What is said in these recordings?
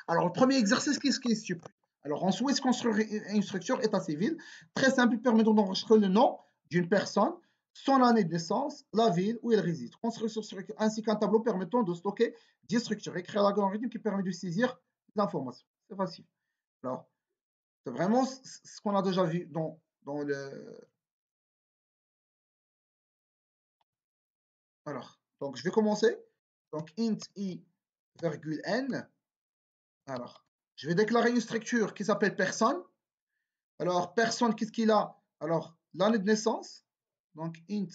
Alors, le premier exercice, qu'est-ce qui est stupide? Alors, on souhaite construire une structure état civil très simple permettant d'enregistrer le nom d'une personne, son année de naissance, la ville où elle réside. Construire cette structure ainsi qu'un tableau permettant de stocker 10 structures et créer l'algorithme qui permet de saisir l'information. C'est facile. Alors, c'est vraiment ce qu'on a déjà vu dans le. Alors, donc je vais commencer. Donc, int i virgule n. Alors, je vais déclarer une structure qui s'appelle personne. Alors, personne, qu'est-ce qu'il a? Alors, l'année de naissance. Donc, int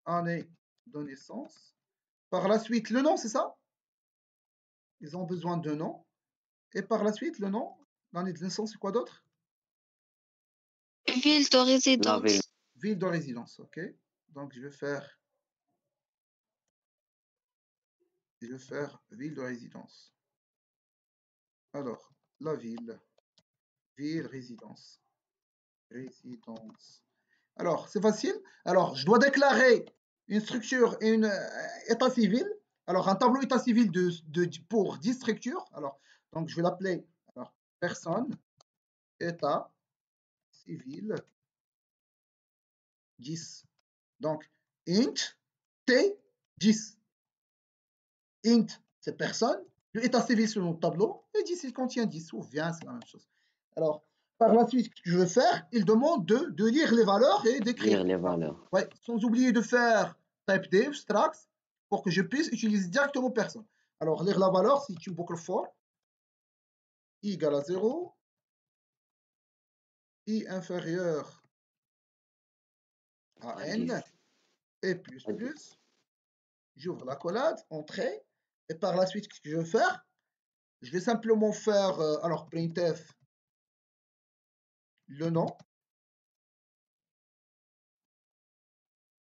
année de naissance. Par la suite, le nom, c'est ça? Ils ont besoin de nom. Et par la suite, le nom, l'année de naissance, c'est quoi d'autre? Ville de La ville. résidence. Ville de résidence, ok. Donc, je vais faire ville de résidence. Alors, la ville, résidence. Alors, c'est facile. Alors, je dois déclarer une structure et un état civil. Alors, un tableau état civil pour 10 structures. Alors, donc, je vais l'appeler personne, état civil 10. Donc, int t 10. Int, c'est personne. Le état civil sur notre tableau. Et 10, il contient 10. Ou bien, c'est la même chose. Alors, par la suite, ce que je veux faire, il demande de lire les valeurs et d'écrire. Lire les valeurs. Ouais, sans oublier de faire type struct pour que je puisse utiliser directement personne. Alors, lire la valeur, c'est une boucle for. I égale à 0. I inférieur à n. Et plus. J'ouvre la collade, entrée. Et par la suite, ce que je vais faire, je vais simplement faire, alors, printf, le nom.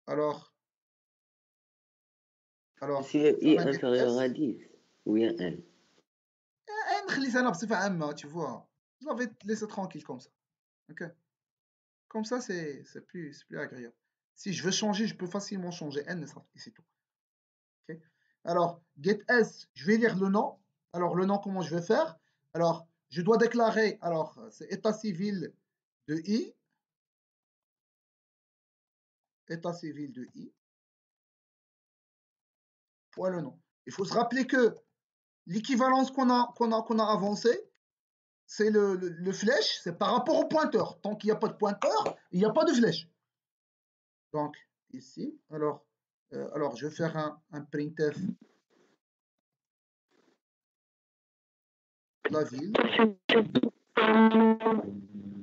Alors, Si le i inférieur à 10, ou bien n. نخلي ça بصفة عامة, tu vois. Je l'avais laissé tranquille comme ça. Ok. Comme ça, c'est plus agréable. Si je veux changer, je peux facilement changer n et c'est tout. Ok. Alors, get s, je vais lire le nom. Alors, le nom, comment je vais faire? Alors, je dois déclarer, alors, c'est état civil de i. État civil de i. Point le nom. Il faut se rappeler que l'équivalence qu'on a avancé, c'est le flèche, c'est par rapport au pointeur. Tant qu'il n'y a pas de pointeur, il n'y a pas de flèche. Donc, ici, alors je vais faire un printf la ville.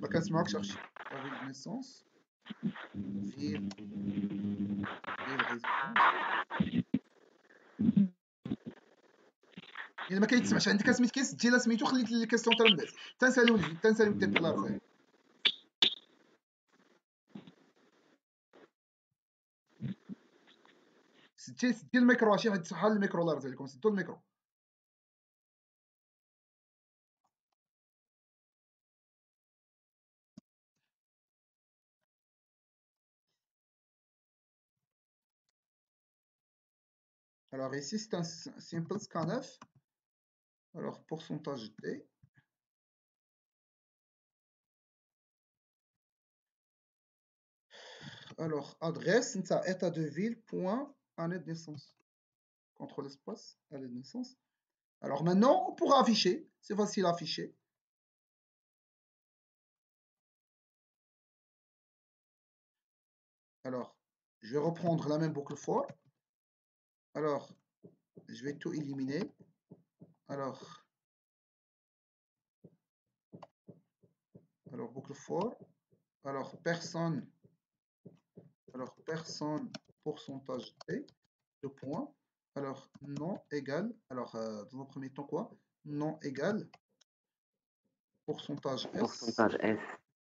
ما كنسمعوك chercher la ville de naissance. ville résidence. إلا ما كيتسمعش عندك سميت كيسجل سميتو خليت لي الكاستيون تاع الناس تنساليو التيب الله يرضي. سجل الميكرو ماشي غادي تصحى الميكرو الله يرضي عليكم سدوا الميكرو. Alors ici c'est un simple scanf. Alors pourcentage D. Alors adresse c'est état de ville point année de naissance. Contrôle espace année de naissance. Alors maintenant on pourra afficher, c'est facile à afficher. Alors je vais reprendre la même boucle for. Alors je vais tout éliminer. Alors boucle for. Alors personne pourcentage T, 2 points. Alors non égal, alors dans un premier temps quoi? Non égal pourcentage S,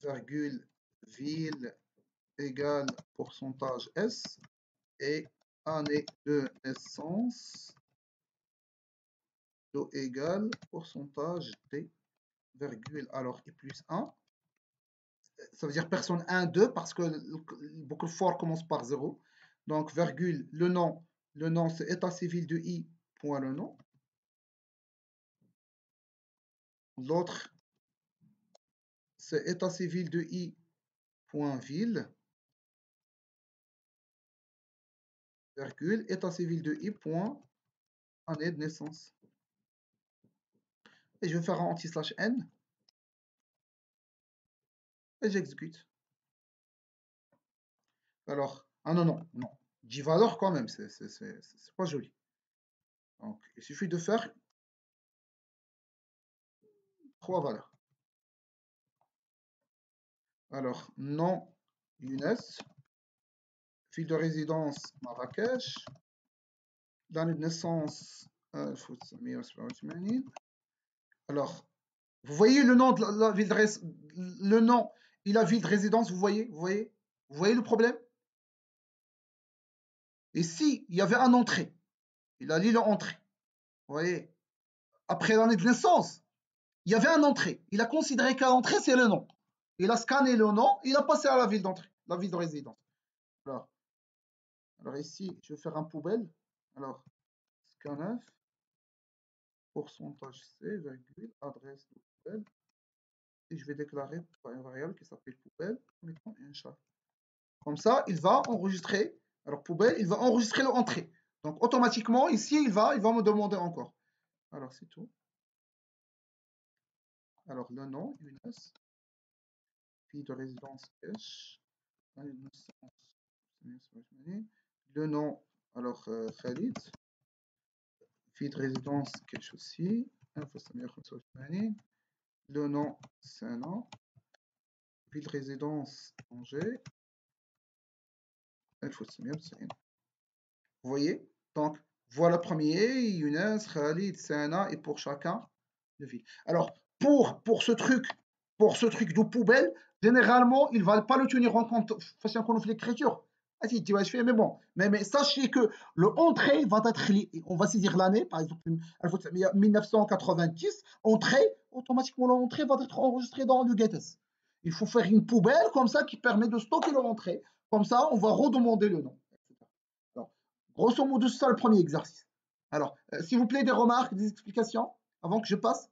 virgule ville égale pourcentage S et année de naissance égale pourcentage T, virgule, alors et plus 1. Ça veut dire personne 1, 2 parce que le boucle for commence par 0. Donc, virgule, le nom c'est état civil de i, point le nom. L'autre, c'est état civil de I, point ville, virgule, état civil de I, point, année de naissance. Et je vais faire un anti-slash N, et j'exécute. Alors, ah non, non, non. 10 valeurs quand même, c'est pas joli. Donc, il suffit de faire 3 valeurs. Alors, nom Younes, ville de résidence Marrakech, date de naissance alors, vous voyez le nom de la ville de le nom et la ville de résidence, vous voyez le problème? Et si il y avait un entrée, il a dit l'entrée, vous voyez, après l'année de naissance, il y avait un entrée. Il a considéré qu'à l'entrée, c'est le nom. Il a scanné le nom, il a passé à la ville d'entrée, la ville de résidence. Alors ici, je vais faire un poubelle. Alors, scanf, pourcentage C, virgule, adresse de poubelle. Et je vais déclarer une variable qui s'appelle poubelle, mettons un chat. Comme ça, il va enregistrer, alors poubelle, il va enregistrer l'entrée. Donc automatiquement, ici, il va me demander encore. Alors c'est tout. Alors le nom, Younes, ville de résidence cache, le nom, alors Khalid, ville de résidence cache aussi, le nom Sana, ville de résidence Angers, vous voyez? Donc, voilà premier, Younes, Khalid, Sana, et pour chacun de ville. Alors, pour ce truc de poubelle, généralement, il ne va pas le tenir en compte façon qu'on fait l'écriture. Ah si, tu vois, je fais, mais bon. Mais sachez que le entrée va être lié. On va saisir l'année, par exemple, 1990, entrée, automatiquement l'entrée va être enregistrée dans le GetS. Il faut faire une poubelle comme ça qui permet de stocker l'entrée. Comme ça, on va redemander le nom. Alors, grosso modo, c'est ça le premier exercice. Alors, s'il vous plaît, des remarques, des explications avant que je passe.